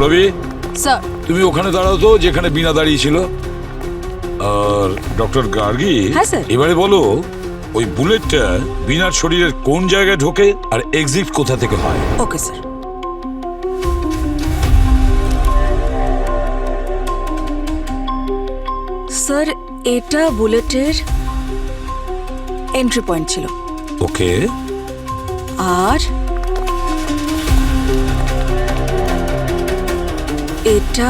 রবি, sir. তুমি ওখানে দাঁড়াও তো যেখানে বিনা দাঁড়িয়েছিল। আর ডক্টর গার্গী, হ্যাঁ স্যার। এবারে বলো ওই বুলেটটা বিনার শরীরের কোন জায়গায় ঢোকে আর এক্সিট কোথা থেকে হয়? Okay sir. স্যার, এটা বুলেটের এন্ট্রি পয়েন্ট ছিল। ওকে। আর এটা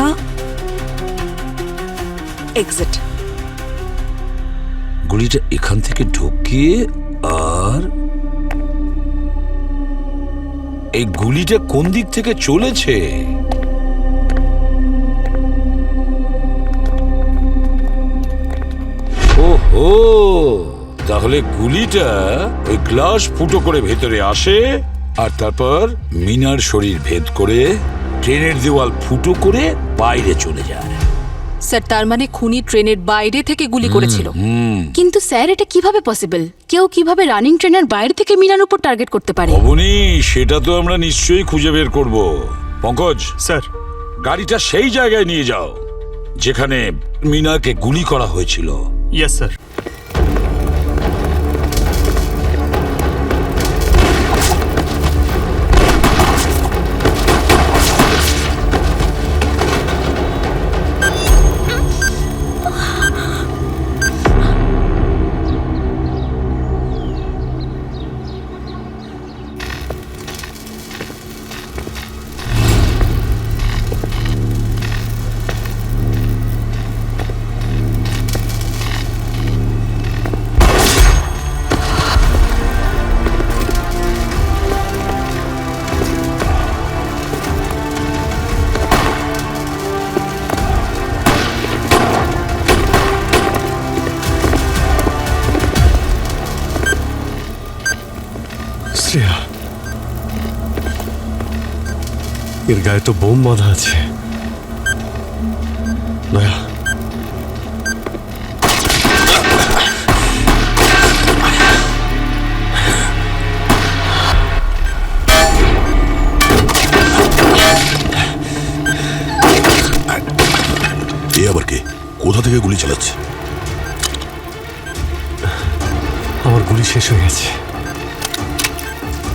এক্সিট। গুলিটা এখান থেকে ঢুকে আর এই গুলিটা কোন দিক থেকে চলেছে? ওহো, তাহলে গুলিটা ওই গ্লাস ফুটো করে ভেতরে আসে আর তারপর মিনার শরীর ভেদ করে ট্রেনের দেওয়াল ফুটো করে বাইরে চলে যায়। স্যার, তার মানে খুনি ট্রেনের বাইরে থেকে গুলি করেছিল। কিন্তু স্যার, এটা কিভাবে পসিবল? কেউ কিভাবে রানিং ট্রেনের বাইরে থেকে মিনার উপর টার্গেট করতে পারে? অবনী, সেটা তো আমরা নিশ্চয়ই খুঁজে বের করব। পঙ্কজ স্যার। গাড়িটা সেই জায়গায় নিয়ে যাও যেখানে মিনাকে গুলি করা হয়েছিল। Yes sir. শ্রেয়া, এর গায়ে তো বোম বাঁধা আছে। দয়া, এ আবার কে? কোথা থেকে গুলি চালাচ্ছে? আমার গুলি শেষ হয়ে গেছে।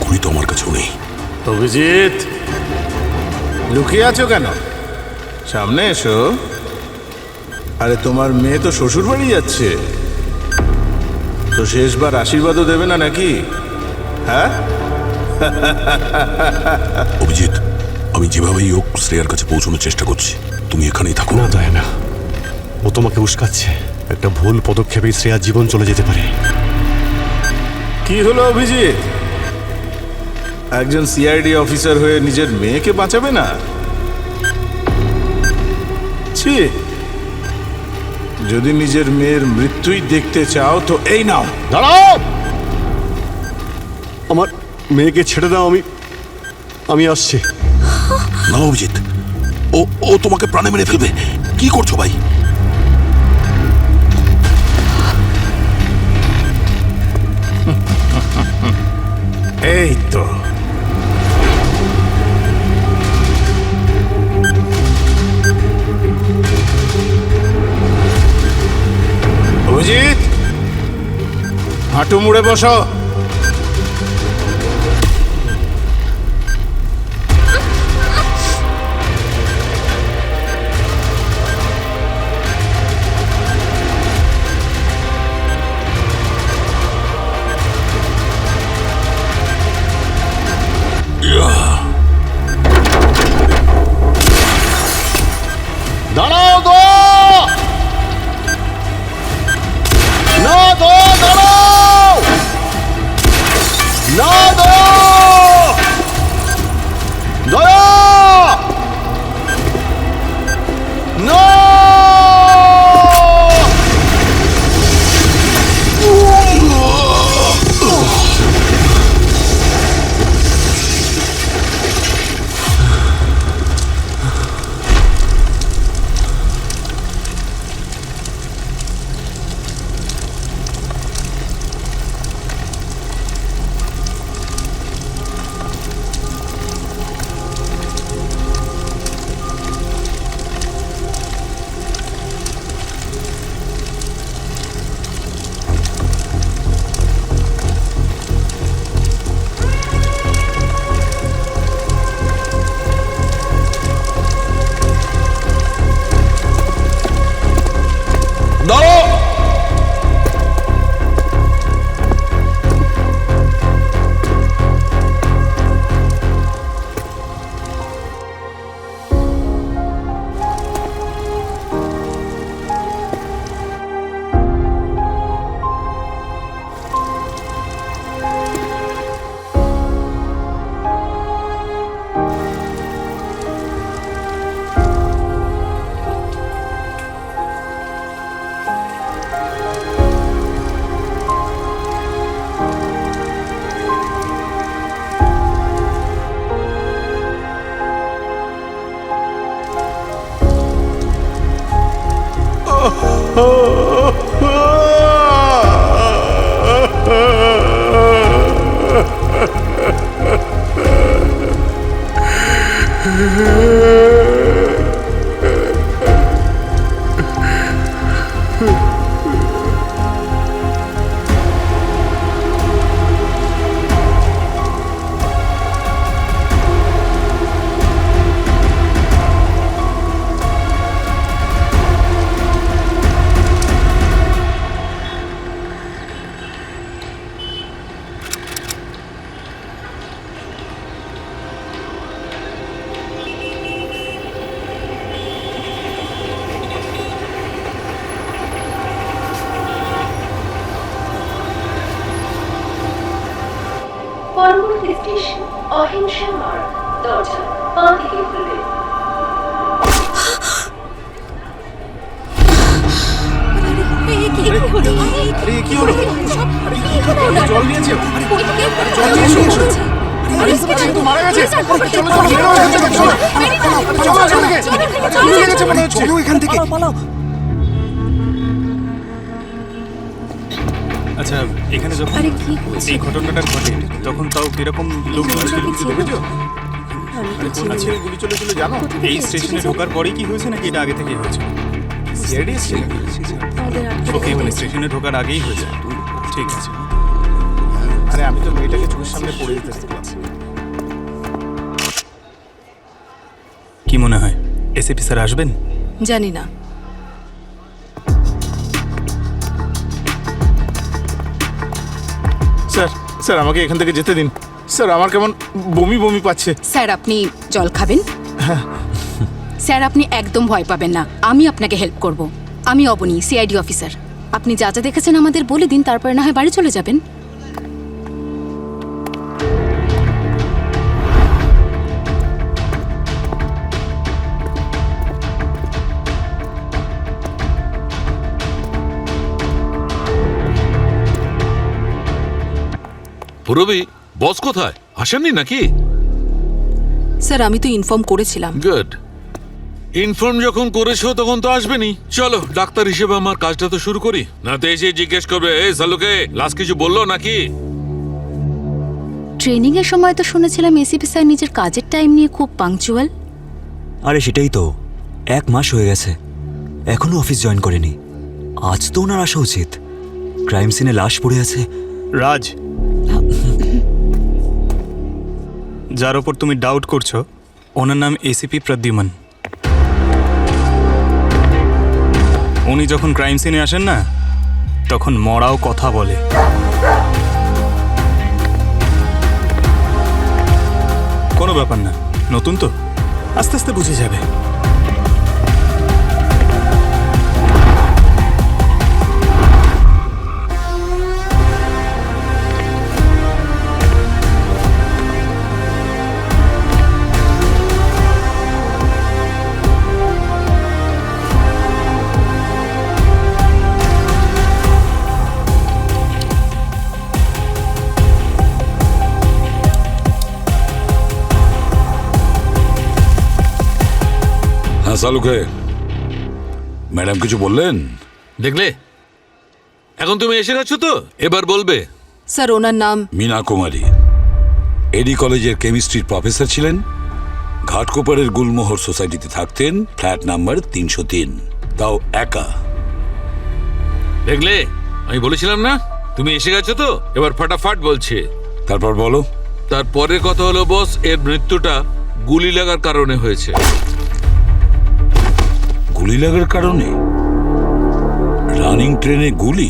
গুলি তো আমার কাছেও নেই। অভিজিৎ, লুকিয়ে আছো কেন? সামনে এসো। আরে, তোমার মেয়ে তো শ্বশুর বাড়ি যাচ্ছে, তো শেষবার আশীর্বাদও দেবে না নাকি? হ্যাঁ? অভিজিৎ, আমি যেভাবেই হোক শ্রেয়ার কাছে পৌঁছানোর চেষ্টা করছি। তুমি এখানেই থাকো। না দয়া, না। ও তোমাকে উস্কাচ্ছে। একটা ভুল পদক্ষেপে শ্রেয়ার জীবন চলে যেতে পারে। কি হলো অভিজিৎ? একজন সিআইডি অফিসার হয়ে নিজের মেয়েকে বাঁচাবে না? ছি, যদি নিজের মেয়ের মৃত্যুই দেখতে চাও তো এই নাও। দাঁড়াও! আমার মেয়েকে ছেড়ে দাও। আমি আসছি। না অভিজিৎ, ও ও তোমাকে প্রাণে মেরে ফেলবে। কি করছো ভাই? এই তো। অভিজিৎ, হাঁটু মুড়ে বসো। দাঁড়াও তো! না তো, দাঁড়াও! পরবর্তী স্টেশন অহিংসা মার্গ, দরজা বাঁ দিকে খুলবে। আরে কি হলো? জল নিয়েছে? জল নিয়ে এসো। আরে তো মারা গেছে। চলো চলো বেরো এখান থেকে, চলো। চলো এখান থেকে। চলে গেছে মনে হচ্ছে। চলো এখান থেকে। আচ্ছা, এখানে যখন এই ঘটনাটা ঘটে তখন তাও কিরকম লোকজন ছিল কিছু দেখেছো? আচ্ছা গুলি চলে চলে জানো? এই স্টেশনে ঢোকার পরেই কি হয়েছে নাকি এটা আগে থেকেই হয়েছে? সিআইডিএস ছিল। ওকে, মানে স্টেশনে ঢোকার আগেই হয়েছে। ঠিক আছে। আরে আমি তো মেয়েটাকে চোখের সামনে পড়ে যেতে দেখলাম। কি মনে হয় এসএপি স্যার আসবেন? জানি না। স্যার স্যার আমাকে এখান থেকে যেতে দিন। স্যার আমার কেমন বমি বমি পাচ্ছে। স্যার আপনি জল খাবেন? স্যার আপনি একদম ভয় পাবেন না, আমি আপনাকে হেল্প করব। আমি অবনী, সিআইডি অফিসার। আপনি যা যা দেখেছেন আমাদের বলে দিন, তারপরে না হয় বাড়ি চলে যাবেন। পুরবি, বস কোথায়? আসেননি নাকি? স্যার আমি তো ইনফর্ম করেছিলাম। গুড। ইনফর্ম যখন করেছো তখন তো আসবেনি। চলো ডাক্তার হিসেবে আমার কাজটা তো শুরু করি, না তো এসে জিজ্ঞেস করবে এই সালুকে লাস্ট কিছু বললো নাকি। ট্রেনিং এর সময় তো শুনেছিলাম এসিপি স্যার নিজের কাজের টাইম নিয়ে খুব পাংচুয়াল। আরে সেটাই তো, 1 মাস হয়ে গেছে, এখনো অফিস জয়েন করেনি। আজ তো ওনার আসা উচিত। ক্রাইম সিনে লাশ পড়ে আছে। রাজ, যার ওপর তুমি ডাউট করছো ওনার নাম এসিপি প্রদ্যুমন। উনি যখন ক্রাইম সিনে আসেন না তখন মরাও কথা বলে। কোনো ব্যাপার না, নতুন তো, আস্তে আস্তে বুঝে যাবে। হ্যাঁ সালুকে, ম্যাডাম কিছু বললেন? দেখলে এখন তুমি এসে গেছো তো, এবার বলবে। স্যার ওনার নাম মীনা কুমারী, এডি কলেজের কেমিস্ট্রির প্রফেসর ছিলেন, ঘাটকোপারের গুলমোহর সোসাইটিতে থাকতেন, ফ্ল্যাট নাম্বার 303, তাও একা। দেখলে আমি বলেছিলাম না, তুমি এসে গেছো তো, এবার ফাটাফাট বলছে। তারপর বলো। তারপরের কথা হলো বস, এর মৃত্যুটা গুলি লাগার কারণে হয়েছে। গুলি লাগার কারণে? রানিং ট্রেনে গুলি?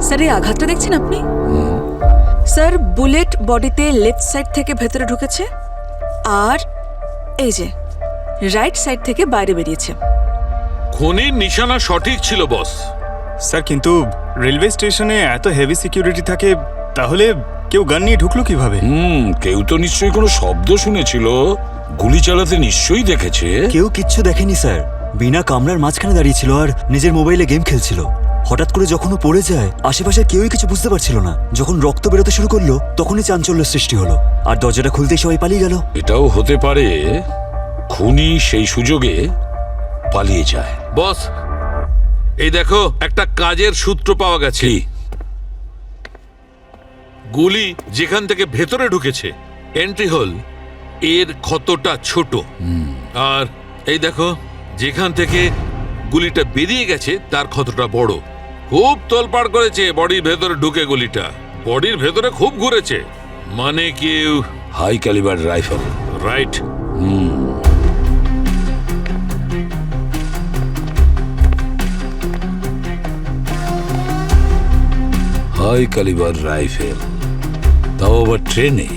স্যার এই আঘাতটা দেখছেন আপনি? স্যার বুলেট বডিতে লেফট সাইড থেকে ভেতরে ঢুকেছে আর এই যে রাইট সাইড থেকে বাইরে বেরিয়েছে। খুনির নিশানা সঠিক ছিল বস। স্যার কিন্তু রেলওয়ে স্টেশনে এত হেভি সিকিউরিটি থাকে, তাহলে কেউ গান নিয়ে ঢুকলো কিভাবে? কেউ তো নিশ্চয়ই কোনো শব্দ শুনেছিল, গুলি চালাতে নিশ্চয়ই দেখেছে। কেউ কিচ্ছু দেখেনি স্যার, বিনা কামরার মাঝখানে দাঁড়িয়েছিল আর নিজের মোবাইলে গেম খেলছিল। হঠাৎ করে যখন ও পড়ে যায় আশেপাশে কেউই কিছু বুঝতে পারছিল না। যখন রক্ত বেরোতে শুরু করলো তখনই চাঞ্চল্যের সৃষ্টি হলো আর দরজাটা খুলতেই সবাই পালিয়ে গেল। এটাও হতে পারে খুনি সেই সুযোগে পালিয়ে যায়। বস এই দেখো একটা কাজের সূত্র পাওয়া গেছে। কি? গুলি যেখান থেকে ভেতরে ঢুকেছে এন্ট্রি হোল এর ক্ষতটা ছোট, আর এই দেখো যেখান থেকে গুলিটা বেরিয়ে গেছে তার ক্ষতটা বড়। খুব তোলপাড় করেছে বডির ভেতরে ঢুকে, গুলিটা বডির ভেতরে খুব ঘুরেছে। মানে কেউ high calibre rifle. Right. High calibre rifle, তাও আবার ট্রেনে।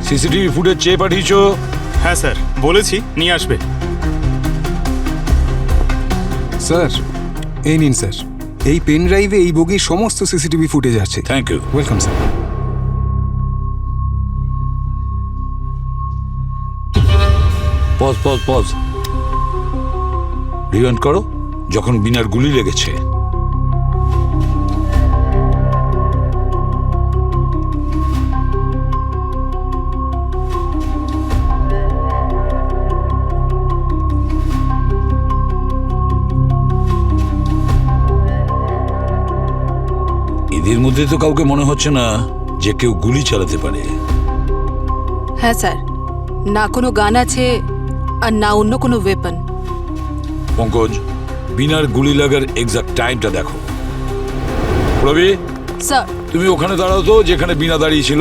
সিসিটিভি ফুটেজ চেয়ে পাঠিয়েছো? হ্যাঁ স্যার, বলেছি নিয়ে আসবে। স্যার এই নিন স্যার, এই পেন ড্রাইভে এই বগির সমস্ত সিসিটিভি ফুটেজ আছে। Thank you. Welcome sir. Pause pause pause, rewind করো যখন বিনার গুলি লেগেছে। এদের মধ্যে তো কাউকে মনে হচ্ছে না যে কেউ গুলি চালাতে পারে। হ্যাঁ স্যার, না কোনো গান আছে আর না অন্য কোনো ওয়েপন। পঙ্কজ, বিনার গুলি লাগার এক্সাক্ট টাইমটা দেখো। রবি, স্যার তুমি ওখানে দাঁড়াও তো যেখানে বিনা দাঁড়িয়েছিল।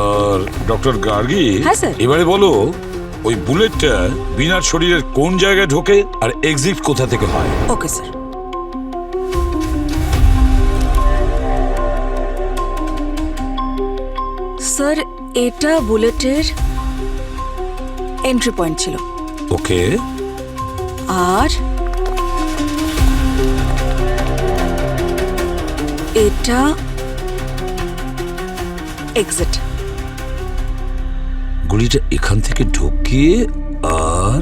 আর ডক্টর গার্গী, হ্যাঁ, স্যার। এবারে বলো ওই বুলেটটা বিনার শরীরের কোন জায়গায় ঢোকে আর এক্সিট কোথা থেকে হয়। Okay sir. স্যার এটা বুলেটের এন্ট্রি পয়েন্ট ছিল, ওকে, আর এটা এক্সিট। গুলিটা এখান থেকে ঢুকিয়ে, আর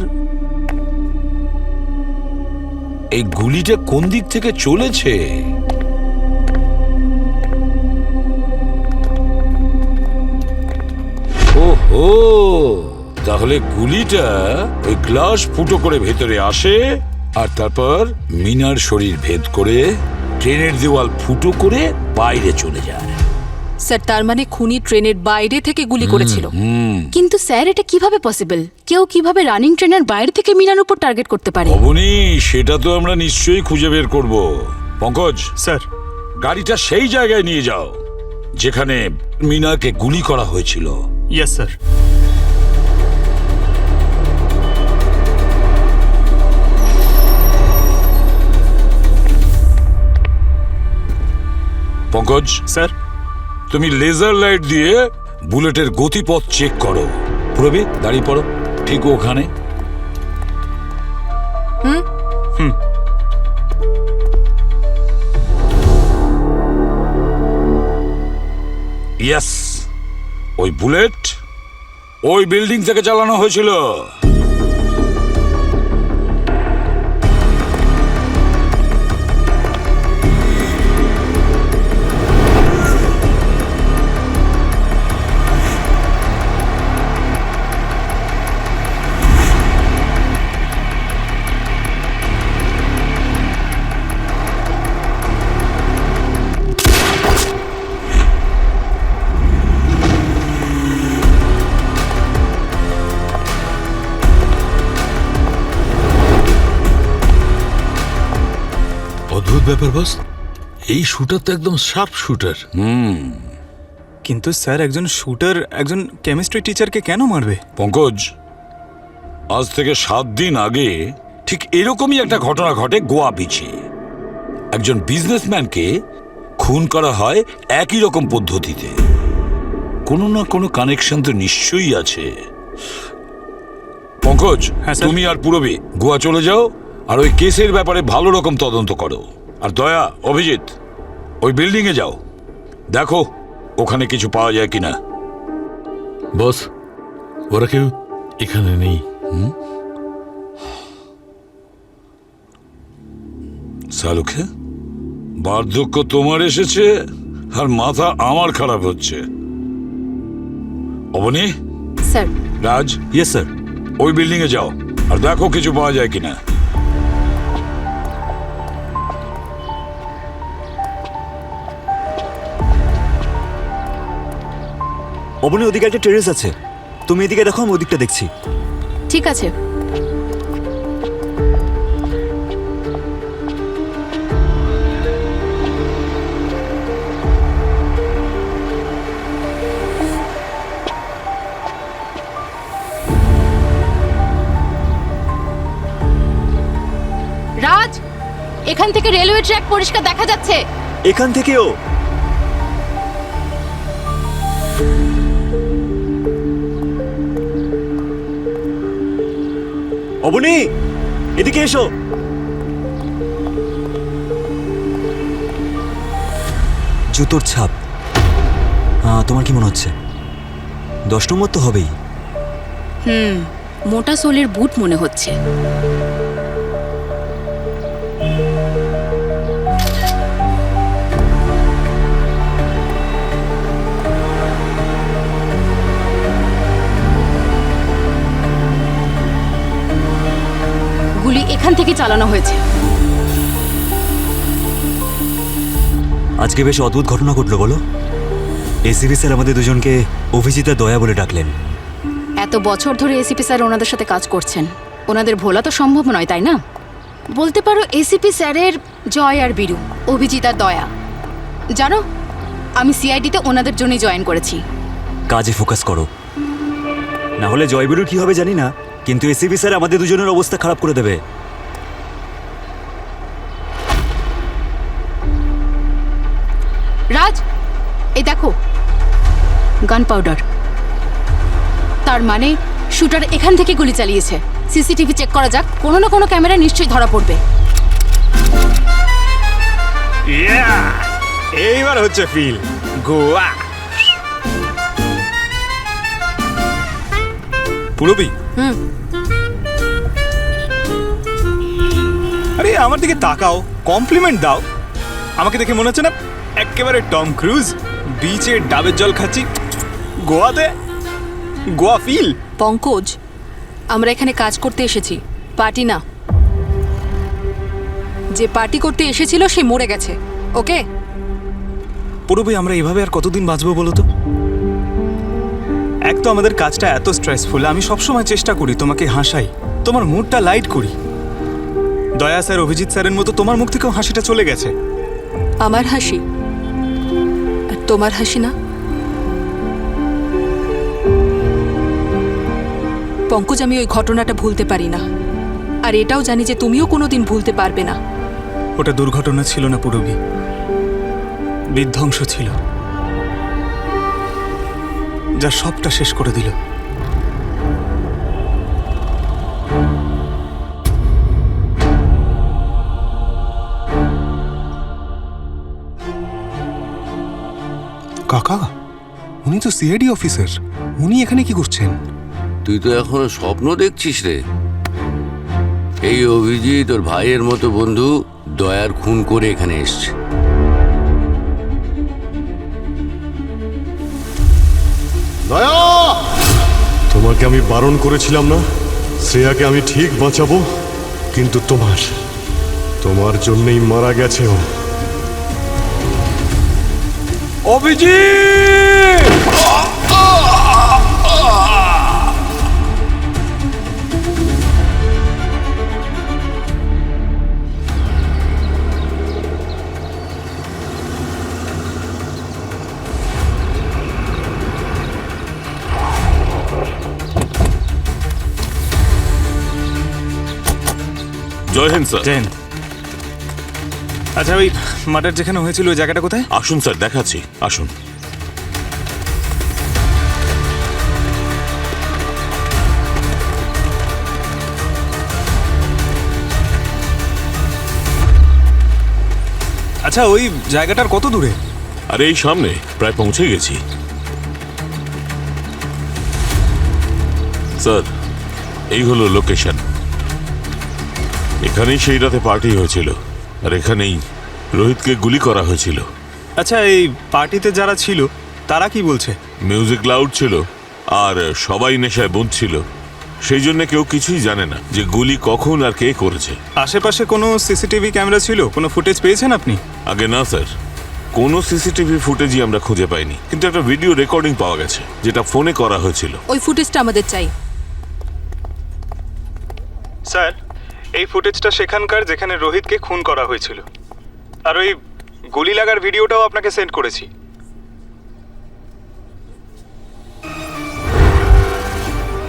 এই গুলিটা কোন দিক থেকে চলেছে? ওহো, তাহলে গুলিটা ওই গ্লাস ফুটো করে ভেতরে আসে আর তারপর মিনার শরীর ভেদ করে ট্রেনের দেওয়াল ফুটো করে বাইরে চলে যায়। স্যার তার মানে খুনি ট্রেনের বাইরে থেকে গুলি করেছিল। কিন্তু স্যার এটা কিভাবে পসিবল? কেউ কিভাবে রানিং ট্রেনের বাইরে থেকে মিনার উপর টার্গেট করতে পারে? অবনী, সেটা তো আমরা নিশ্চয়ই খুঁজে বের করব। পঙ্কজ স্যার, গাড়িটা সেই জায়গায় নিয়ে যাও যেখানে মিনাকে গুলি করা হয়েছিল। Yes sir. পঙ্কজ স্যার, তুমি লেজার লাইট দিয়ে বুলেটের গতিপথ চেক করো। প্রবি, দাঁড়িয়ে পড়ো ঠিক ওখানে। ইয়েস, ওই বুলেট ওই বিল্ডিং থেকে চালানো হয়েছিল। অদ্ভুত ব্যাপার বস, এই শুটার তো একদম শার্প শুটার। কিন্তু স্যার একজন শুটার একজন কেমিস্ট্রি টিচারকে কেন মারবে? পঙ্কজ, আজ থেকে 7 দিন আগে ঠিক এরকমই একটা ঘটনা ঘটে গোয়া বিচে। একজন বিজনেসম্যানকে খুন করা হয় একই রকম পদ্ধতিতে। কোনো না কোনো কানেকশন তো নিশ্চয়ই আছে। পঙ্কজ, হ্যাঁ, স্যার। তুমি আর পুরবী গোয়া চলে যাও আর ওই কেসের ব্যাপারে ভালো রকম তদন্ত করো। আর দয়া, অভিজিৎ, ওই বিল্ডিং এ যাও, দেখো ওখানে কিছু পাওয়া যায় কিনা। বস, ওরা কেউ এখানে নেই। সালুকে বার্ধক্য তোমার এসেছে আর মাথা আমার খারাপ হচ্ছে। অবনী, স্যার। রাজ, ইয়েস স্যার। ওই বিল্ডিং এ যাও আর দেখো কিছু পাওয়া যায় কিনা। অবনী, ওদিকে একটা টেরেস আছে, তুমি এদিকে দেখো, আমি ওদিকটা দেখছি। ঠিক আছে। রাজ, এখান থেকে রেলওয়ে ট্র্যাক পরিষ্কার দেখা যাচ্ছে। এখান থেকেও? অবনী, এদিকে এসো। জুতোর ছাপ, তোমার কি মনে হচ্ছে? 10 নম্বর তো হবেই। মোটা সোলের বুট মনে হচ্ছে। গুলি এখান থেকে চালানো হয়েছে। আজকে বেশ অদ্ভুত ঘটনা ঘটলো, বলো। এসিপি স্যার আমাদের দুজনকে অভিজিৎ আর দয়া বলে ডাকলেন। এত বছর ধরে এসিপি স্যার ওনাদের সাথে কাজ করছেন, ওনাদের ভোলা তো সম্ভব নয়, তাই না? বলতে পারো এসিপি স্যারের জয় আর বীরু, অভিজিৎ আর দয়া। জানো, আমি সিআইডিতে ওনাদের জন্যই জয়েন করেছি। কাজে ফোকাস করো, না হলে জয়বীরুর কি হবে জানি না, কিন্তু এসিপি স্যার আমাদের দুজনের অবস্থা খারাপ করে দেবে। রাজ, এই দেখো, গান পাউডার। তার মানে শুটার এখান থেকে গুলি চালিয়েছে। সিসিটিভি চেক করা যাক, কোনো না কোনো ক্যামেরা নিশ্চয়ই ধরা পড়বে। এইবার হচ্ছে ফিল গোয়া। পুরবি, আরে আমার দিকে তাকাও, কমপ্লিমেন্ট দাও। আমাকে দেখে মনে হচ্ছে না একেবারে টম ক্রুজ বিচে ডাবের জল খাচ্ছি গোয়াতে? গোয়া ফিল। পঙ্কজ, আমরা এখানে কাজ করতে এসেছি, পার্টি না। যে পার্টি করতে এসেছিল সে মরে গেছে, ওকে? পুরবি, আমরা এভাবে আর কতদিন বাঁচবো বলো তো? এক তো আমাদের কাজটা এত স্ট্রেসফুল, আমি সবসময় চেষ্টা করি তোমাকে হাসাই, তোমার মুডটা লাইট করি। দয়া স্যার, অভিজিৎ স্যারের মতো তোমার মুখ থেকেও হাসিটা চলে গেছে। আমার হাসি আর তোমার হাসি না? পঙ্কজ, আমি ওই ঘটনাটা ভুলতে পারি না, আর এটাও জানি যে তুমিও কোনোদিন ভুলতে পারবে না। ওটা দুর্ঘটনা ছিল না পুরবি, বিধ্বংস ছিল, যা সবটা শেষ করে দিল। কাকা, উনি তো সিআইডি অফিসার, উনি এখানে কি করছেন? তুই তো এখনো স্বপ্ন দেখছিস রে। এই অভিজিৎ ওর ভাইয়ের মতো বন্ধু দয়ার খুন করে এখানে এসছে। দয়া, তোমাকে আমি বারণ করেছিলাম না শ্রেয়াকে আমি ঠিক বাঁচাবো, কিন্তু তোমার জন্যই মারা গেছে ও। অভিজিৎ! জয় হিন্দ স্যার। জেন, আচ্ছা ওই মার্ডার যেখানে হয়েছিল ওই জায়গাটা কোথায়? আসুন স্যার, দেখাচ্ছি, আসুন। আচ্ছা ওই জায়গাটার কত দূরে? আরে এই সামনে, প্রায় পৌঁছে গেছি স্যার। এই হলো লোকেশন। এখানেই সেই রাতে পার্টি হয়েছিল, আর এখানেই রোহিতকে গুলি করা হয়েছিল। আচ্ছা, এই পার্টিতে যারা ছিল তারা কি বলছে? মিউজিক লাউড ছিল আর সবাই নেশায় বুঁদ ছিল, সেই জন্য কেউ কিছুই জানে না যে গুলি কখন আর কে করেছে। আশেপাশে কোনো সিসিটিভি ক্যামেরা ছিল? কোনো ফুটেজ পেয়েছেন আপনি? আগে না স্যার, কোনো সিসিটিভি ফুটেজই আমরা খুঁজে পাইনি, কিন্তু একটা ভিডিও রেকর্ডিং পাওয়া গেছে যেটা ফোনে করা হয়েছিল। ওই ফুটেজটা আমাদের চাই। স্যার, এই ফুটেজটা সেখানকার যেখানে রোহিতকে খুন করা হয়েছিল, আর ওই গুলি লাগার ভিডিওটাও আপনাকে সেন্ড করেছি।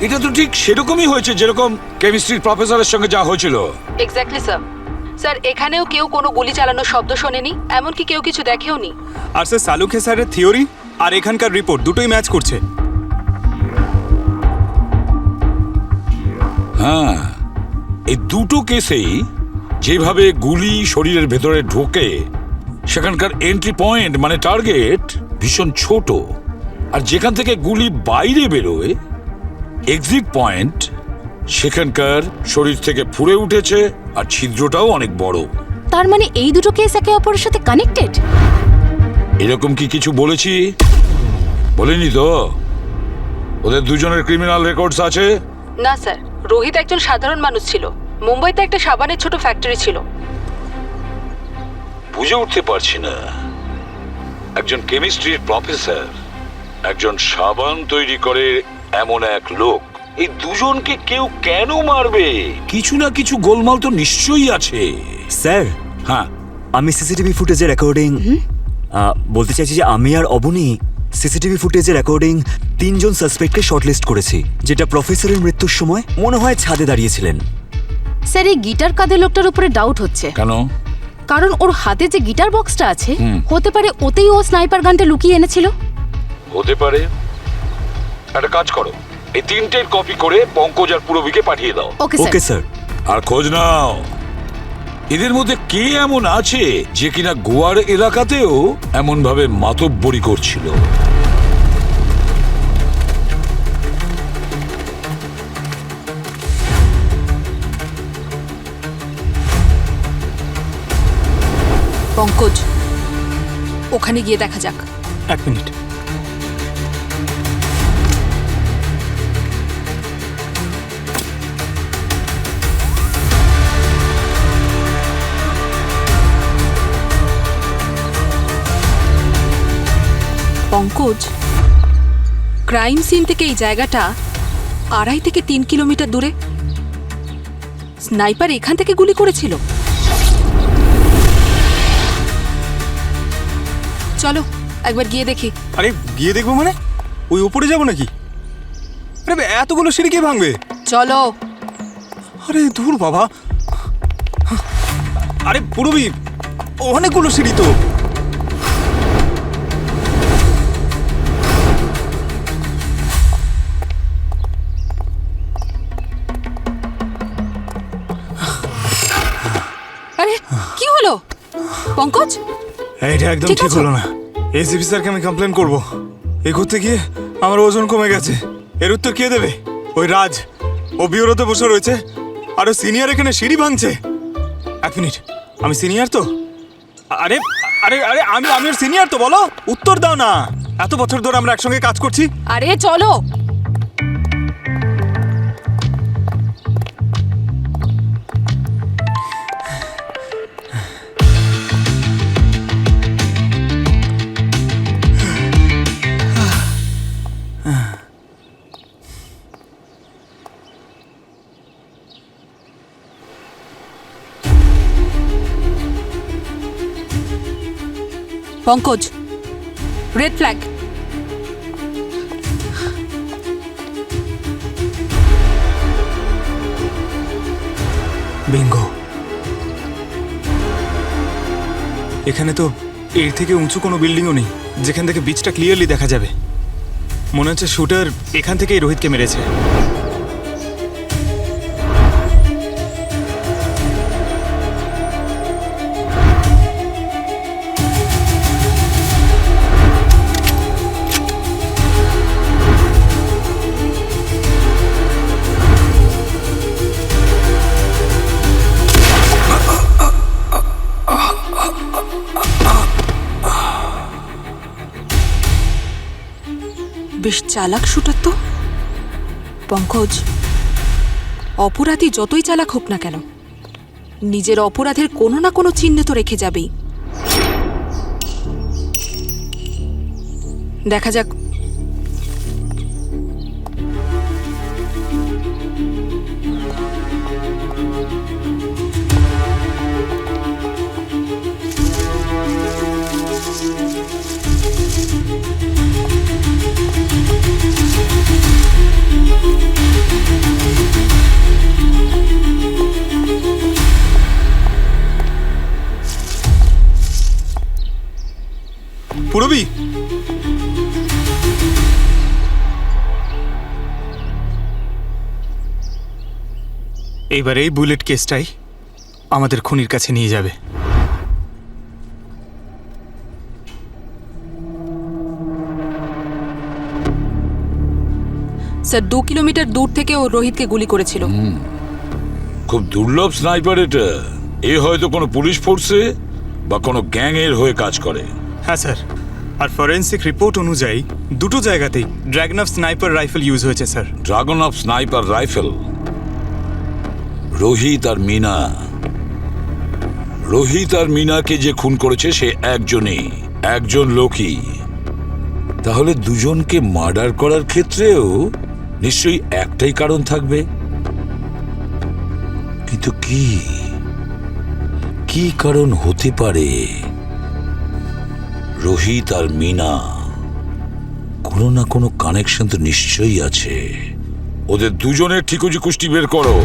এটা তো ঠিক সেরকমই হয়েছে যেরকম কেমিস্ট্রির প্রফেসরের সঙ্গে যা হয়েছিল। Exactly sir. স্যার, এখানেও কেউ কোনো গুলি চালানোর শব্দ শোনেনি, এমনকি কেউ কিছু দেখেও নি। আর স্যার, সালুখে স্যারের থিওরি আর এখানকার রিপোর্ট দুটোই ম্যাচ করছে। হ্যাঁ, এই দুটো কেসেই যেভাবে গুলি শরীরের ভেতরে ঢোকে সেখানকার এন্ট্রি পয়েন্ট মানে টার্গেট ভীষণ ছোট, আর যেখান থেকে গুলি বাইরে বেরোয় এক্সিট পয়েন্ট সেখানকার শরীর থেকে ফুঁড়ে উঠেছে আর ছিদ্রটাও অনেক বড়। তার মানে এই দুটো কেস একে অপরের সাথে কানেক্টেড? এরকম কি কিছু বলেছি? বলিনি তো? ওদের দুজনের ক্রিমিনাল রেকর্ডস আছে? না স্যার, রোহিত একজন সাধারণ মানুষ ছিল। মুম্বাইতে একটা সাবানের ছোট ফ্যাক্টরি ছিল। বুঝে উঠতে পারছি না, একজন কেমিস্ট্রির প্রফেসর, একজন সাবান তৈরি করে এমন এক লোক, এই দুজনকে কেউ কেন মারবে? কিছু না কিছু গোলমাল তো নিশ্চয়ই আছে। স্যার, হ্যাঁ, আমি সিসিটিভি ফুটেজের রেকর্ডিং বলতে চাইছি যে আমি আর অবনী সিসিটিভি ফুটেজের রেকর্ডিং 3 জন সাসপেক্টকে শর্টলিস্ট করেছি, যেটা প্রফেসরের মৃত্যুর সময় মনে হয় ছাদে দাঁড়িয়েছিলেন। স্যার, এই গিটার কাঁধে লোকটার উপরে ডাউট হচ্ছে। কেন? কারণ ওর হাতে যে গিটার বক্সটা আছে, হতে পারে ওতেই ও স্নাইপার গানটা লুকিয়ে এনেছিল। হতে পারে। একটা কাজ করো, এই 3টের কপি করে পঙ্কজ আর পুরবিকে পাঠিয়ে দাও। Okay sir. আর খোঁজ নাও এদের মধ্যে কে এমন আছে যে কিনা গোয়ার এলাকাতেও এমন ভাবে মাতব্বরি করছিল। পঙ্কজ, ওখানে গিয়ে দেখা যাক। 1 মিনিট। পঙ্কজ, ক্রাইম সিন থেকে এই জায়গাটা 2.5 থেকে 3 কিলোমিটার দূরে। স্নাইপার এখান থেকে গুলি করেছিল। চলো একবার গিয়ে দেখি। আরে গিয়ে দেখবো মানে? ওই উপরে যাবো নাকি? আরে এতগুলো সিঁড়ি কে ভাঙবে? চলো। আরে দূর বাবা। আরে পুরবি, অনেকগুলো সিঁড়ি তো। আরে কি হলো পঙ্কজ? এটা একদম ঠিক হলো না। এসিপি স্যারকে আমি কমপ্লেন করব। এগোতে গিয়ে আমার ওজন কমে গেছে। এর উত্তর কে দেবে? ওই রাজ। ও বিউরোতে বসে রয়েছে আর ও সিনিয়র এখানে সিঁড়ি ভাঙছে। 1 মিনিট, আমি সিনিয়র তো? আরে আরে আরে আমি ওর সিনিয়র তো, বলো উত্তর দাও না। এত বছর ধরে আমরা একসঙ্গে কাজ করছি। আরে চলো। Pankaj, red flag. বিঙ্গো। এখানে তো এর থেকে উঁচু কোনো বিল্ডিংও নেই যেখান থেকে বিচটা ক্লিয়ারলি দেখা যাবে। মনে হচ্ছে শুটার এখান থেকেই রোহিতকে মেরেছে। বেশ চালাক শুটার তো। পঙ্কজ, অপরাধী যতই চালাক হোক না কেন, নিজের অপরাধের কোনো না কোনো চিহ্ন তো রেখে যাবেই। দেখা যাক। পুরবি, এইবার এই বুলেট কেসটাই আমাদের খুনির কাছে নিয়ে যাবে। স্যার 2 কিলোমিটার দূর থেকে ও রোহিতকে গুলি করেছিল। খুব দুর্লভ স্নাইপার এটা। এ হয়তো কোনো পুলিশ ফোর্সে বা কোনো গ্যাং এর হয়ে কাজ করে। হ্যাঁ স্যার, আর ফরেন্সিক রিপোর্ট অনুযায়ী দুটো জায়গাতেই dragon of sniper rifle use হয়েছে স্যার। Dragon of sniper rifle. Rohit আর মিনাকে যে খুন করেছে সে একজন লোকই। তাহলে দুজনকে মার্ডার করার ক্ষেত্রেও নিশ্চয়ই একটাই কারণ থাকবে। কিন্তু কি কারণ হতে পারে? রোহিত আর মিনা কোনো না কোনো কানেকশন তো নিশ্চয়ই আছে। ওদের দুজনের ঠিকুজি কুষ্টি বের করো।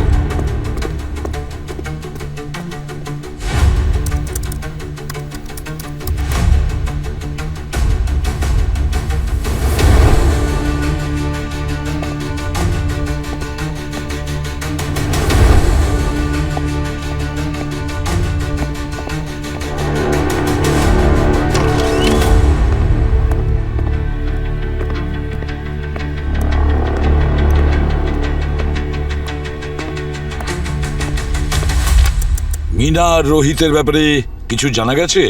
মিনা আর রোহিতের ব্যাপারে কিছু জানা গেছে?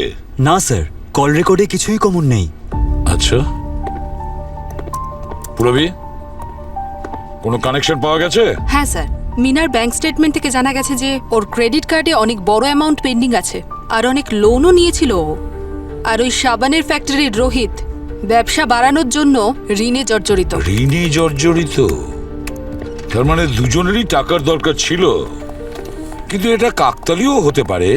না স্যার, কল রেকর্ডে কিছুই কমন নেই। আচ্ছা, পুরবি কোনো কানেকশন পাওয়া গেছে? হ্যাঁ স্যার, মিনার ব্যাংক স্টেটমেন্ট থেকে জানা গেছে যে ওর ক্রেডিট কার্ডে অনেক বড় অ্যামাউন্ট পেন্ডিং আছে, আর অনেক লোনও নিয়েছিল ও। আর ওই সাবানের ফ্যাক্টরির রোহিত ব্যবসা বাড়ানোর জন্য ঋণে জর্জরিত। তার মানে দুজনেরই টাকার দরকার ছিল। কিন্তু এটা কাকতালীয় হতে পারে।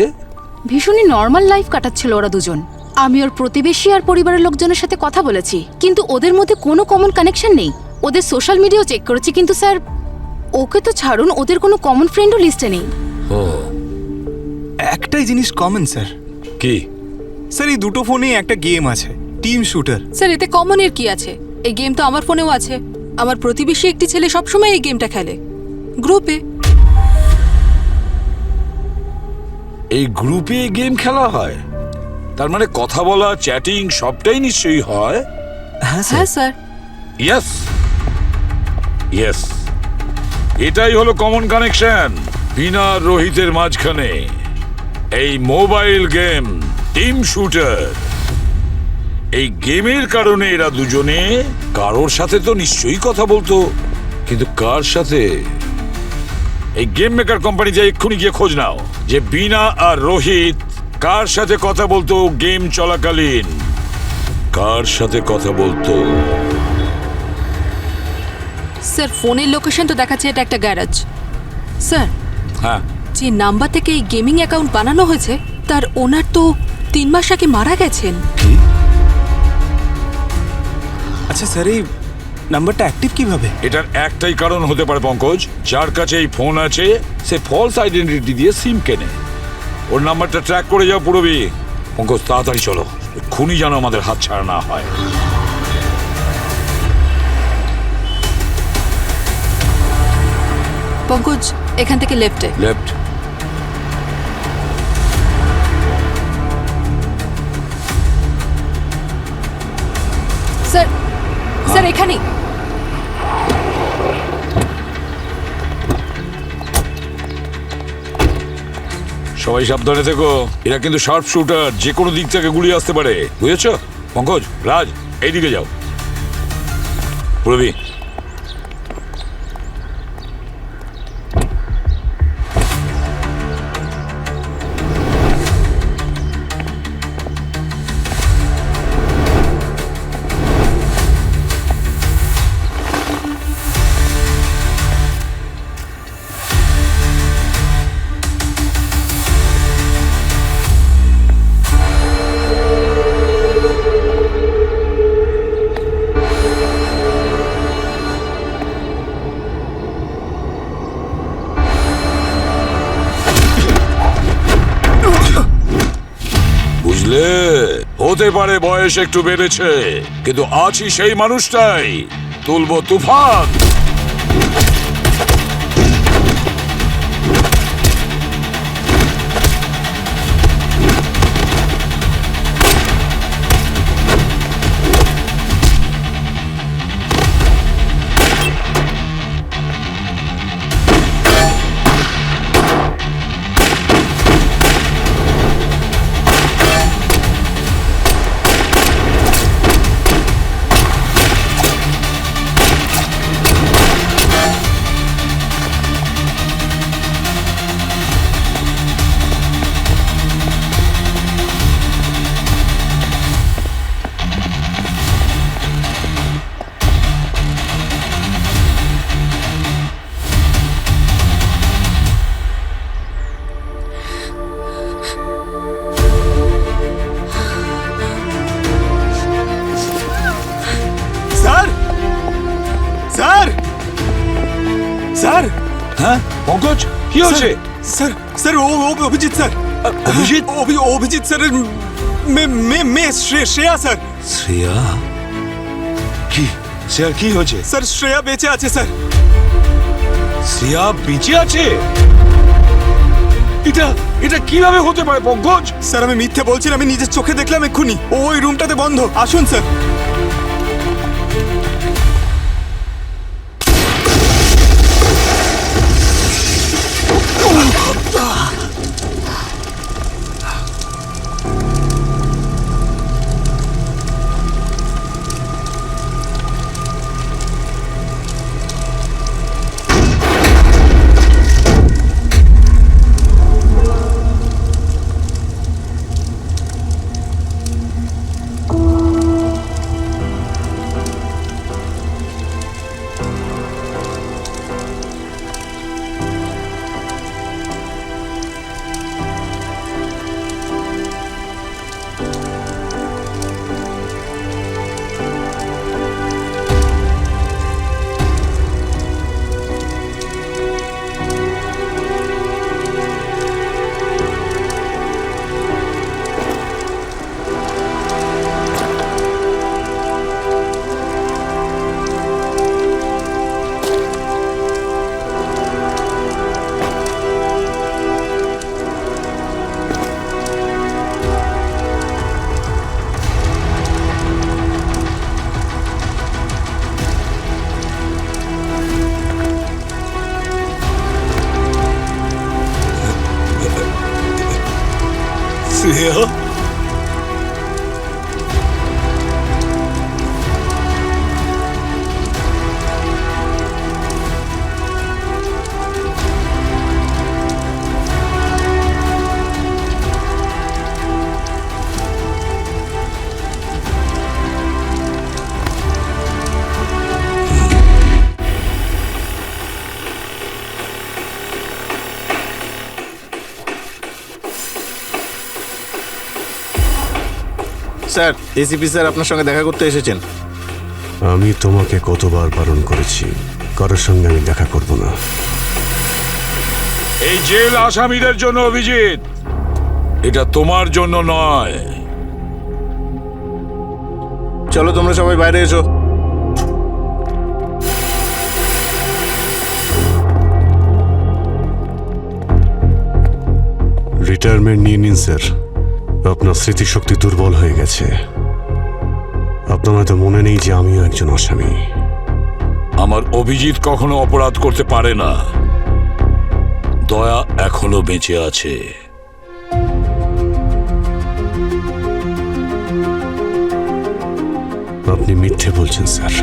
ভীষণই নর্মাল লাইফ কাটাচ্ছিল ওরা দুজন। আমি ওর প্রতিবেশী আর পরিবারের লোকজনের সাথে কথা বলেছি, কিন্তু ওদের মধ্যে কোনো কমন কানেকশন নেই। ওদের সোশ্যাল মিডিয়াও চেক করেছি, কিন্তু স্যার ওকে তো ছাড়ুন, ওদের কোনো কমন ফ্রেন্ডও লিস্টে নেই। ও, একটাই জিনিস কমন স্যার। কি স্যার, এই দুটো ফোনেই একটা গেম আছে, টিম শুটার। স্যার এতে কমনের কি আছে? এই গেম তো আমার ফোনেও আছে। আমার প্রতিবেশী একটি ছেলে সবসময় এই গেমটা খেলে গ্রুপে। এই গ্রুপে গেম খেলা হয়? তার মানে কথা বলা, চ্যাটিং সবটাই নিশ্চয়ই হয়। হ্যাঁ স্যার। ইয়েস, এটাই হলো কমন কানেকশন বিনা রোহিতের মাঝখানে। এই মোবাইল গেম টিম শুটার, এই গেমের কারণে এরা দুজনে কারোর সাথে তো নিশ্চয়ই কথা বলতো, কিন্তু কার সাথে? এই গেম মেকার কোম্পানিতে এক্ষুনি গিয়ে খোঁজ নাও যে বিনা আর রোহিত কার সাথে কথা বলতো গেম চলাকালীন। কার সাথে কথা বলতো? স্যার ফোনের লোকেশন তো দেখাচ্ছে এটা একটা গ্যারাজ। স্যার, হ্যাঁ, যে নাম্বার থেকে এই গেমিং অ্যাকাউন্ট বানানো হয়েছে তার ওনার তো 3 মাস আগে মারা গেছেন। আচ্ছা স্যার, এই নাম্বারটা অ্যাক্টিভ কিভাবে? এটার একটাই কারণ হতে পারে পঙ্কজ, যার কাছে এই ফোন আছে সে ফলস আইডেন্টিটি দিয়ে সিম কেনে। ওর নাম্বারটা ট্র্যাক করে যাও পুরবি। পঙ্কজ তাড়াতাড়ি চলো, খুনি যেন আমাদের হাত ছাড়া না হয়। পঙ্কজ, এখান থেকে লেফটে। লেফট। স্যার, স্যার এখানেই। সবাই সাবধানে থেকো, এরা কিন্তু শার্প শুটার, যে কোনো দিক থেকে গুলি আসতে পারে, বুঝেছো? পঙ্কজ, রাজ, এইদিকে যাও। পুরবি। বুঝলে, হতে পারে বয়স একটু বেড়েছে, কিন্তু আছি সেই মানুষটাই, তুলবো তুফান। স্যার, স্যার, স্যার, হ্যাঁ পঙ্কজ, কি হয়েছে? Sir, sir, Abhijit sir, Abhijit? Abhijit স্যারের মেয়ে শ্রেয়া স্যার। শ্রেয়া? কি শ্রেয়ার কি হয়েছে? স্যার, শ্রেয়া বেঁচে আছে স্যার। শ্রেয়া বেঁচে আছে? এটা এটা কিভাবে হতে পারে পঙ্কজ? স্যার, আমি মিথ্যে বলছি না, আমি নিজের চোখে দেখলাম এক্ষুনি। ওই রুমটাতে বন্ধ, আসুন sir. Shreya? Sir, ACP sir আপনার সঙ্গে দেখা করতে এসেছেন। আমি তোমাকে কতবার বারণ করেছি, কারোর সঙ্গে আমি দেখা করব না। এই জেল আসামিদের জন্য অভিজিৎ, এটা তোমার জন্য নয়। চলো তোমরা সবাই বাইরে এসো। রিটায়ারমেন্ট নিয়ে নিন স্যার, আপনার স্মৃতিশক্তি দুর্বল হয়ে গেছে। আপনার হয়তো মনে নেই যে আমিও একজন আসামি। আমার অভিজিৎ কখনো অপরাধ করতে পারে না। দয়া এখনো বেঁচে আছে। আপনি মিথ্যে বলছেন স্যার।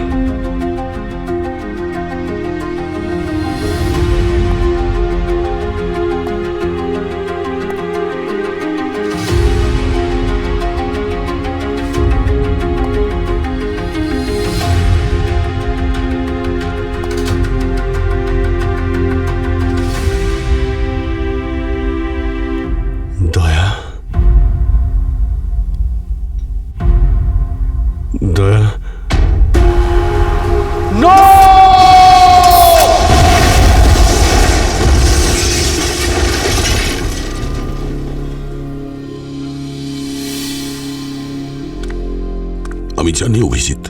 আমি জানি অভিজিৎ,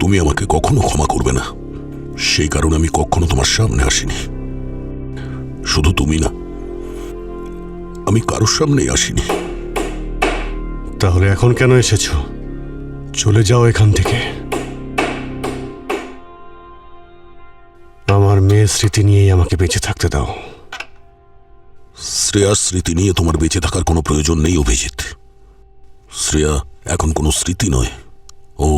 তুমি আমাকে কখনো ক্ষমা করবে না, সেই কারণে আমি কখনো তোমার সামনে আসিনি। শুধু তুমি না, আমি কারোর সামনেই আসিনি। তাহলে এখন কেন এসেছো? চলে যাও এখান থেকে। আমার মেয়ের স্মৃতি নিয়েই আমাকে বেঁচে থাকতে দাও। শ্রেয়ার স্মৃতি নিয়ে তোমার বেঁচে থাকার কোনো প্রয়োজন নেই অভিজিৎ। শ্রেয়া এখন কোনো স্মৃতি নয়, ও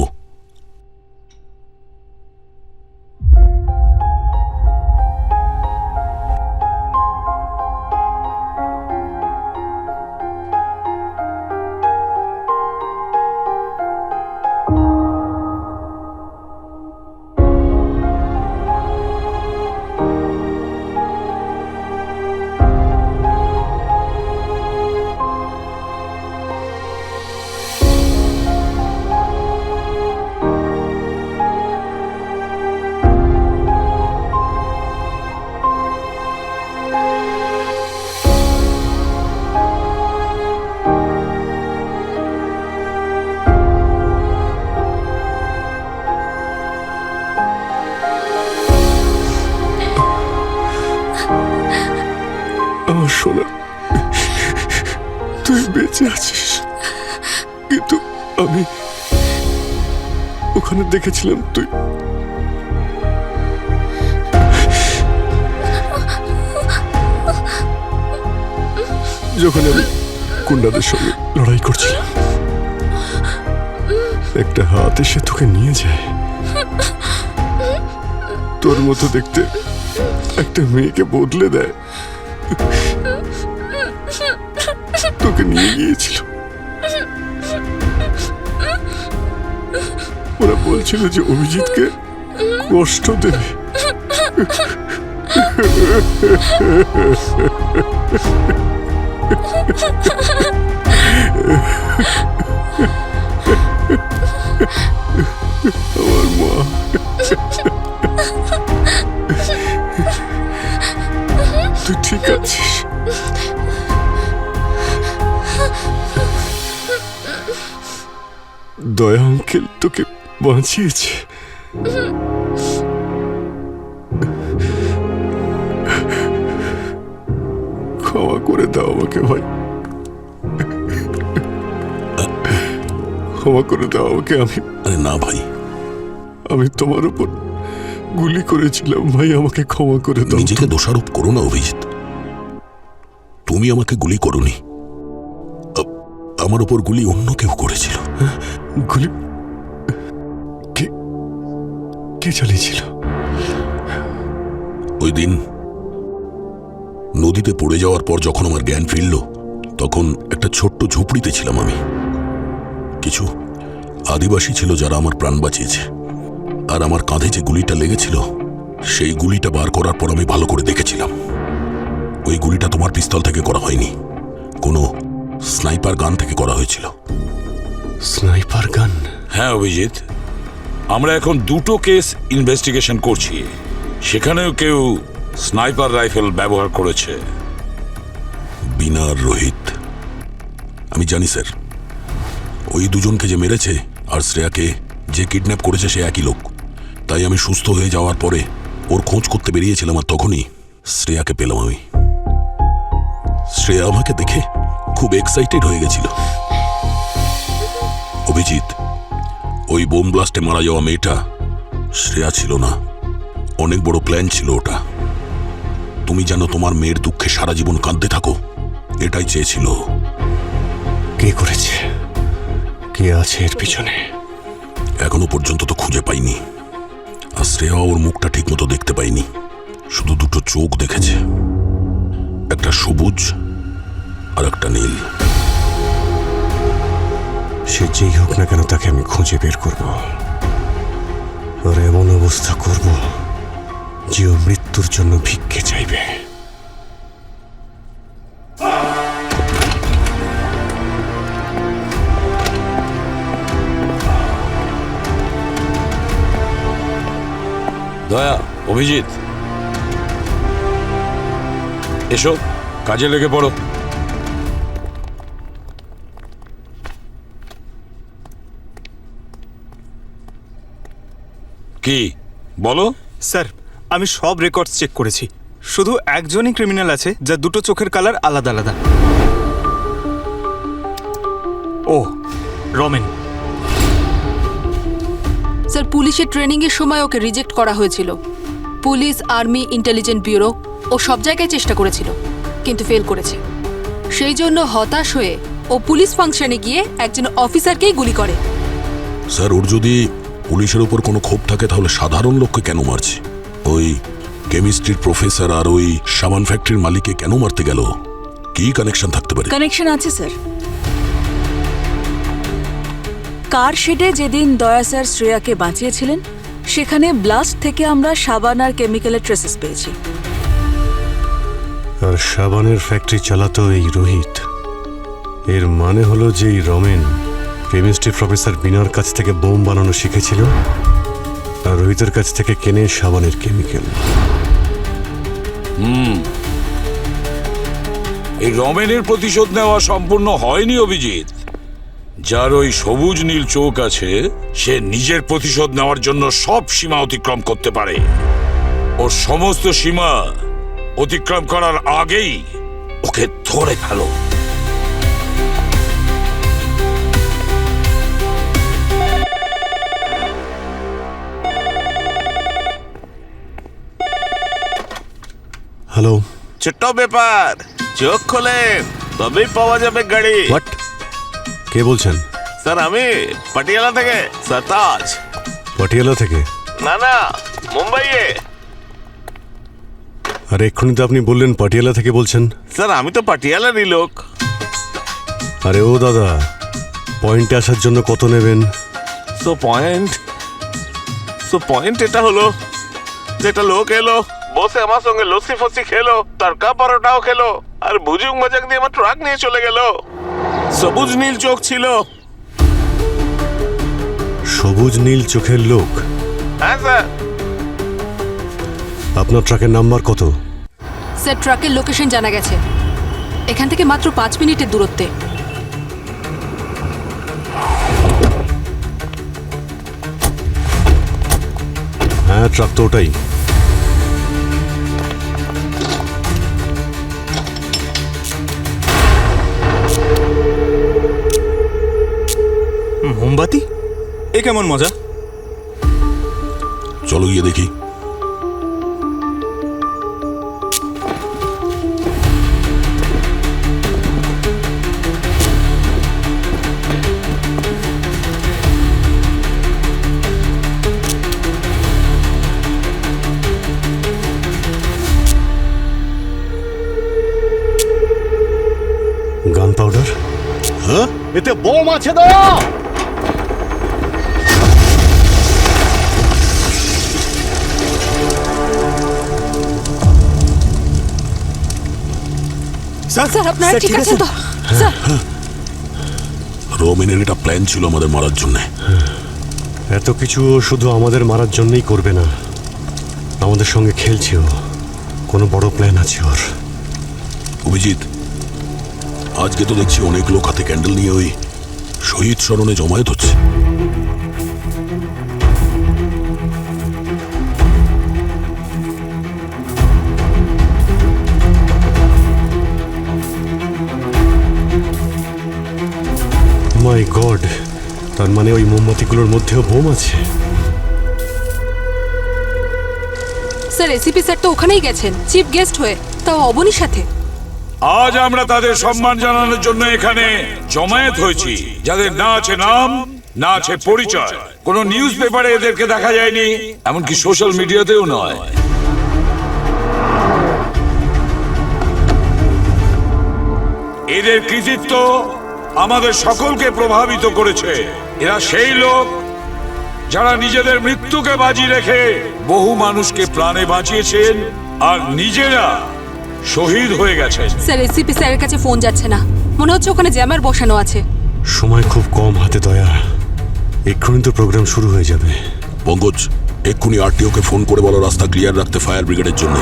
আমার সোনা, তুই বেঁচে আছিস, কিন্তু আমি ওখানে দেখেছিলাম তুই যখন আমি গুন্ডাদের সঙ্গে লড়াই করছিলাম, একটা হাত এসে তোকে নিয়ে যায়। তোর মতো দেখতে একটা মেয়েকে বদলে দেয়, তোকে নিয়ে গিয়েছিল। ওরা বলছিল যে অভিজিৎকে কষ্ট দেবে। আমার মা, তুই ঠিক আছিস? দয়া আঙ্কেল তোকে বাঁচিয়েছে। ক্ষমা করে দাও আমাকে ভাই, ক্ষমা করে দাও আমাকে। আরে না ভাই, আমি তোমার উপর গুলি করেছিলাম ভাই, আমাকে ক্ষমা করে দাও। নিজেকে দোষারোপ করো না অভিজিৎ, তুমি আমাকে গুলি করোনি, আমার উপর গুলি অন্য কেউ করেছিল। গুলি কে চালিয়েছিল? ওই দিন নদীতে পড়ে যাওয়ার পর যখন আমার জ্ঞান ফিরল, তখন একটা ছোট্ট ঝুপড়িতে ছিলাম আমি। কিছু আদিবাসী ছিল যারা আমার প্রাণ বাঁচিয়েছে, আর আমার কাঁধে যে গুলিটা লেগেছিল, সেই গুলিটা বার করার পর আমি ভালো করে দেখেছিলাম ওই গুলিটা তোমার পিস্তল থেকে করা হয়নি, কোনো স্নাইপার গান থেকে করা হয়েছিল। স্নাইপার গান? হ্যাঁ অভিজিৎ, আমরা এখন দুটো কেস ইনভেস্টিগেশন করছি, সেখানেও কেউ স্নাইপার রাইফেল ব্যবহার করেছে। বিনা আর রোহিত, আমি জানি স্যার, ওই দুজনকে যে মেরেছে আর শ্রেয়াকে যে কিডন্যাপ করেছে সে একই লোক। তাই আমি সুস্থ হয়ে যাওয়ার পরে ওর খোঁজ করতে বেরিয়েছিলাম, আর তখনই শ্রেয়াকে পেলাম আমি। শ্রেয়া আমাকে দেখে খুব এক্সাইটেড হয়ে গেছিল। অভিজিৎ, ওই বোম ব্লাস্টে মারা যাওয়া মেয়েটা শ্রেয়া ছিল না, অনেক বড় প্ল্যান ছিল ওটা। তুমি যেন তোমার মেয়ের দুঃখে সারা জীবন কাঁদতে থাকো, এটাই চেয়েছিল। কে করেছে? কে আছে এর পিছনে? এখনো পর্যন্ত তো খুঁজে পাইনি, আর শ্রেয়া ওর মুখটা ঠিক মতো দেখতে পাইনি, শুধু দুটো চোখ দেখেছে, একটা সবুজ আর একটা নীল। সে যেই হোক না কেন, তাকে আমি খুঁজে বের করব, আর এমন অবস্থা করব যে ও মৃত্যুর জন্য ভিক্ষে চাইবে। দয়া, অভিজিৎ, এসো কাজে লেগে পড়ো। কি বলো? স্যার, আমি সব রেকর্ডস চেক করেছি। শুধু একজনই ক্রিমিনাল আছে যার দুটো চোখের কালার আলাদা আলাদা। ও, রমেন। স্যার, পুলিশের ট্রেনিং এর সময় ওকে রিজেক্ট করা হয়েছিল। পুলিশ, আর্মি, ইন্টেলিজেন্স ব্যুরো ও সব জায়গায় চেষ্টা করেছিল, কিন্তু ফেল করেছে। সেই জন্য হতাশ হয়ে ও পুলিশ ফাংশনে গিয়ে একজন অফিসারকেই গুলি করে। স্যার, ওর যদি পুলিশের উপর কোনো ক্ষোভ থাকে তাহলে সাধারণ লোককে কেন মারছে? ওই কেমিস্ট্রির প্রফেসর আর ওই সাবান ফ্যাক্টরির মালিককে কেন মারতে গেল? কি কানেকশন থাকতে পারে? কানেকশন আছে স্যার। কার শেডে যেদিন দয়া স্যার শ্রেয়াকে বাঁচিয়েছিলেন সেখানে ব্লাস্ট থেকে আমরা সাবান আর কেমিক্যালের ট্রেসেস পেয়েছি। আর সাবানের ফ্যাক্টরি চালাতো এই রোহিত। এর মানে হলো যে এই রমেন কেমিস্ট্রি প্রফেসর বিনার কাছ থেকে বোম বানানো শিখেছিল আর রোহিতের কাছ থেকে কেনে সাবানের কেমিক্যাল। এই রমেনের প্রতিশোধ নেওয়া সম্পূর্ণ হয়নি অভিজিৎ। যার ওই সবুজ নীল চোখ আছে সে নিজের প্রতিশোধ নেওয়ার জন্য সব সীমা অতিক্রম করতে পারে। ওর সমস্ত সীমা অতিক্রম করার আগেই ওকে ধরে ফেলো। হ্যালো। ছোট্ট ব্যাপার, চোখ খোলেন তবেই পাওয়া যাবে গাড়ি। হোয়াট? কে বলছেন? স্যার, আমি পাটিয়ালা থেকে সরতাজ। পাটিয়ালা থেকে? না না, মুম্বাইয়ে। আর এক্ষুনি তো আপনি বললেন পাটিয়ালা থেকে বলছেন। স্যার, আমি তো পাটিয়ালারই লোক। আরে ও দাদা, পয়েন্টে আসার জন্য কত নেবেন? সো পয়েন্ট এটা হলো যেটা লোক এলো, বসে আমার সঙ্গে লস্যি ফসি খেলো, তড়কা পরোটাও খেলো, আর বুজুক মজাক দিয়ে আমার ট্রাক নিয়ে চলে গেল। সবুজ নীল চোখ ছিল। সবুজ নীল চোখের লোক? হ্যাঁ স্যার। আপনার ট্রাকের নাম্বার কত? স্যার, ট্রাকের লোকেশন জানা গেছে। এখান থেকে মাত্র 5 মিনিটের দূরত্বে। হ্যাঁ, ট্রাক তো ওটাই। মোমবাতি? এ কেমন মজা? চলো গিয়ে দেখি। গান পাউডার? হ্যাঁ, এতে বোম আছে দয়া। স্যার, আপনারা ঠিক আছেন তো? স্যার, রমেনের এটা প্ল্যান ছিল আমাদের মারার জন্য। এত কিছু ও শুধু আমাদের মারার জন্যই করবে না, আমাদের সঙ্গে খেলছে ও। কোনো বড় প্ল্যান আছে ওর। অভিজিৎ, আজকে তো দেখছি অনেক লোক হাতে ক্যান্ডেল নিয়ে ওই শহীদ স্মরণে জমায়েত হচ্ছে। মাই গড, তার মানে ওই মোমবাতিগুলোর মধ্যেও বোম আছে। স্যার, এসিপি স্যার তো ওখানেই গেছেন চিফ গেস্ট হয়ে, তাও অবনীর সাথে। আজ আমরা তাদের সম্মান জানানোর জন্য এখানে জমায়েত হয়েছি, যাদের না আছে নাম, না আছে পরিচয়। কোনো নিউজ পেপারে এদেরকে দেখা যায়নি, এমনকি সোশ্যাল মিডিয়াতেও নয়। এদের কৃতিত্ব আমাদের সকলকে প্রভাবিত করেছে। এরা সেই লোক যারা নিজেদের মৃত্যুকে বাজি রেখে বহু মানুষকে প্রাণে বাঁচিয়েছেন আর নিজেরা শহীদ হয়ে গেছেন। স্যার, এসিপি স্যারের কাছে ফোন যাচ্ছে না, মনে হচ্ছে ওখানে জ্যামার বসানো আছে। সময় খুব কম হাতে দয়া, এক্ষুনি তো প্রোগ্রাম শুরু হয়ে যাবে। পঙ্কজ, এক্ষুনি আরটিওকে ফোন করে বলো রাস্তা ক্লিয়ার রাখতে ফায়ার ব্রিগেডের জন্য।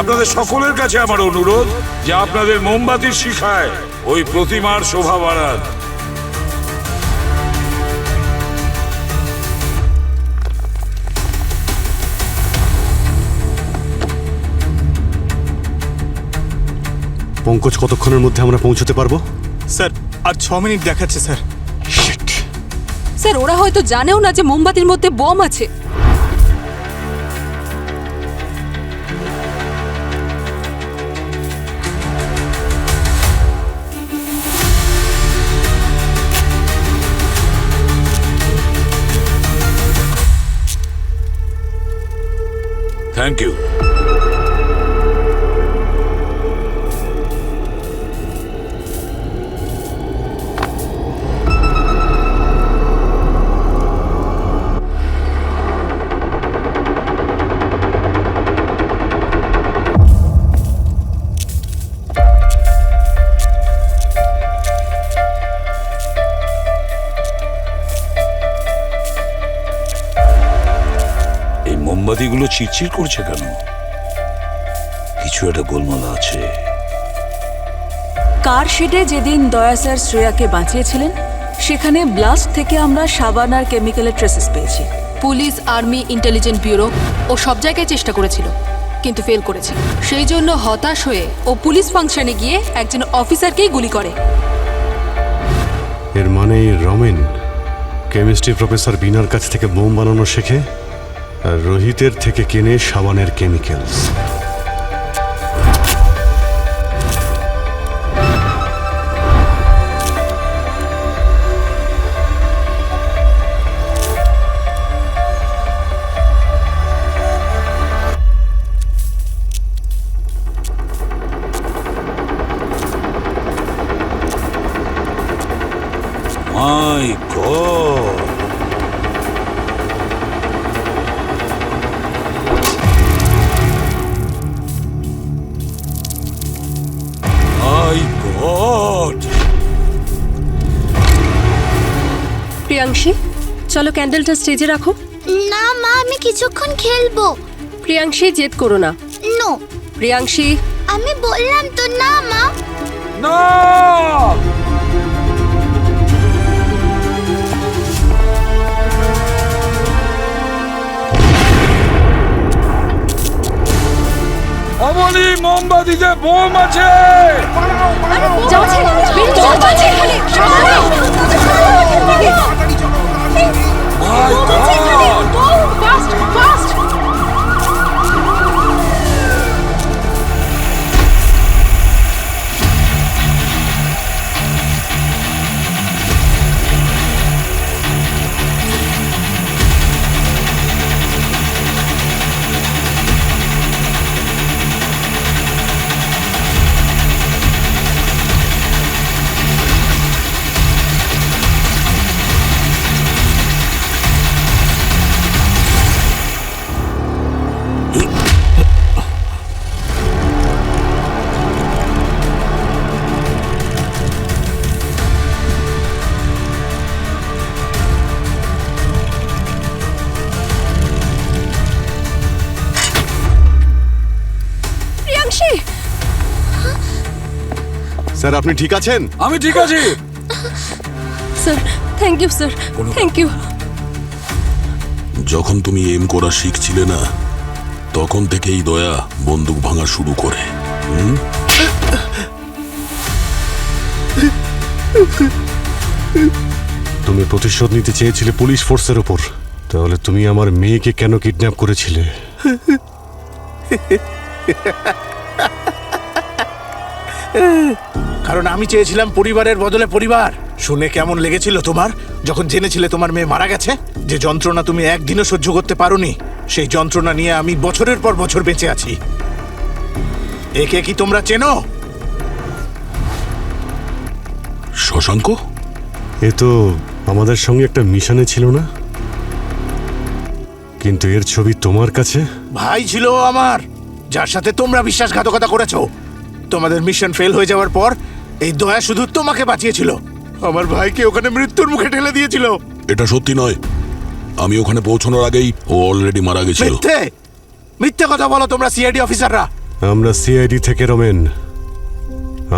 আপনাদের সকলের কাছে আমার অনুরোধ যে আপনাদের মোমবাতির শিখায় ওই প্রতিমার শোভা বাড়ান। পঙ্কজ, কতক্ষণের মধ্যে আমরা পৌঁছতে পারবো? স্যার আর 6 মিনিট দেখাচ্ছে স্যার। স্যার ওরা হয়তো জানেও না যে মোমবাতির মধ্যে বম আছে। Thank you. মোমবাতিগুলো চিরচির করছে কেন? কিছু একটা গোলমাল আছে। কার শেডে যেদিন দয়া স্যার শ্রেয়াকে বাঁচিয়েছিলেন সেখানে ব্লাস্ট থেকে আমরা সাবান আর কেমিক্যালের ট্রেসেস পেয়েছি। পুলিশ, আর্মি, ইন্টেলিজেন্স ব্যুরো ও সব জায়গায় চেষ্টা করেছিল, কিন্তু ফেল করেছে। সেই জন্য হতাশ হয়ে ও পুলিশ ফাংশনে গিয়ে একজন অফিসারকেই গুলি করে। এর মানে রমেন কেমিস্ট্রি প্রফেসর বিনার কাছ থেকে বোম বানানো শেখে আর রোহিতের থেকে কেনে সাবানের কেমিক্যালস। মাই গড! প্রিয়াংশী, চলো ক্যান্ডেলটা স্টেজে রাখো। না মা, আমি কিছুক্ষণ খেলবো। প্রিয়াংশী, জেদ করো না। নো। প্রিয়াংশী, আমি বললাম তো না মা। না! অমনি, মোমবাতিতে বোম আছে! My God! স্যার, আপনি ঠিক আছেন? আমি ঠিক আছি sir. Thank you sir, thank you. যখন তুমি এম করা শিখছিলে না, তখন থেকেই দয়া বন্দুক ভাঙা শুরু করে। তুমি প্রতিশোধ নিতে চেয়েছিলে পুলিশ ফোর্সের ওপর, তাহলে তুমি আমার মেয়েকে কেন কিডন্যাপ করেছিলে? কারণ আমি চেয়েছিলাম পরিবারের বদলে পরিবার। শুনে কেমন লেগেছিল তোমার যখন জেনেছিলে তোমার মেয়ে মারা গেছে? যে যন্ত্রণা তুমি একদিনও সহ্য করতে পারোনি, সেই যন্ত্রণা নিয়ে আমি বছরের পর বছর বেঁচে আছি। একে কি তোমরা চেনো? শশাঙ্ক? এ তো আমাদের সঙ্গে একটা মিশনে ছিল না? কিন্তু এর ছবি তোমার কাছে? ভাই ছিল আমার, যার সাথে তোমরা বিশ্বাসঘাতকতা করেছো। তোমাদের মিশন ফেল হয়ে যাওয়ার পর এই দয়া শুধু তোমাকে বাঁচিয়েছিল, আমার ভাইকে ওখানে মৃত্যুর মুখে ঠেলে দিয়েছিল। এটা সত্যি নয়। আমি ওখানে পৌঁছানোর আগেই ও অলরেডি মারা গেছিল। মিথ্যে মিথ্যে কথা বলো তোমরা সিআইডি অফিসাররা। আমরা সিআইডি থেকে রমেন,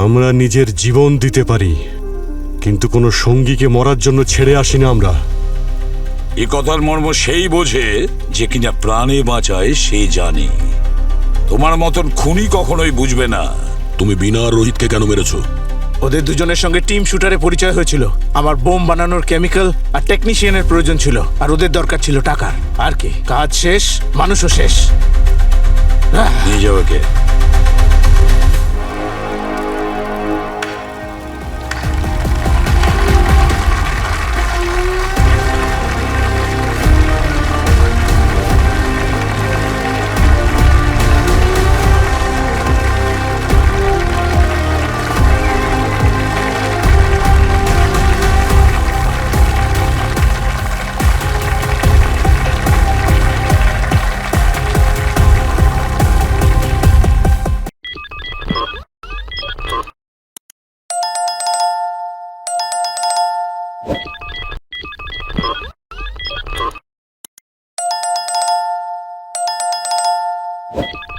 আমরা নিজের জীবন দিতে পারি, কিন্তু কোনো সঙ্গীকে মরার জন্য ছেড়ে আসি না আমরা। এ কথার মর্ম সেই বোঝে যে কিনা প্রাণে বাঁচায় সে জানে। তোমার মতন খুনি কখনোই বুঝবে না। তুমি বিনা আর রোহিতকে কেন মেরেছো? ওদের দুজনের সঙ্গে টিম শুটারে পরিচয় হয়েছিল। আমার বোম বানানোর কেমিক্যাল আর টেকনিশিয়ানের প্রয়োজন ছিল, আর ওদের দরকার ছিল টাকার। আর কি, কাজ শেষ, মানুষও শেষ। নিয়ে যাও একে। you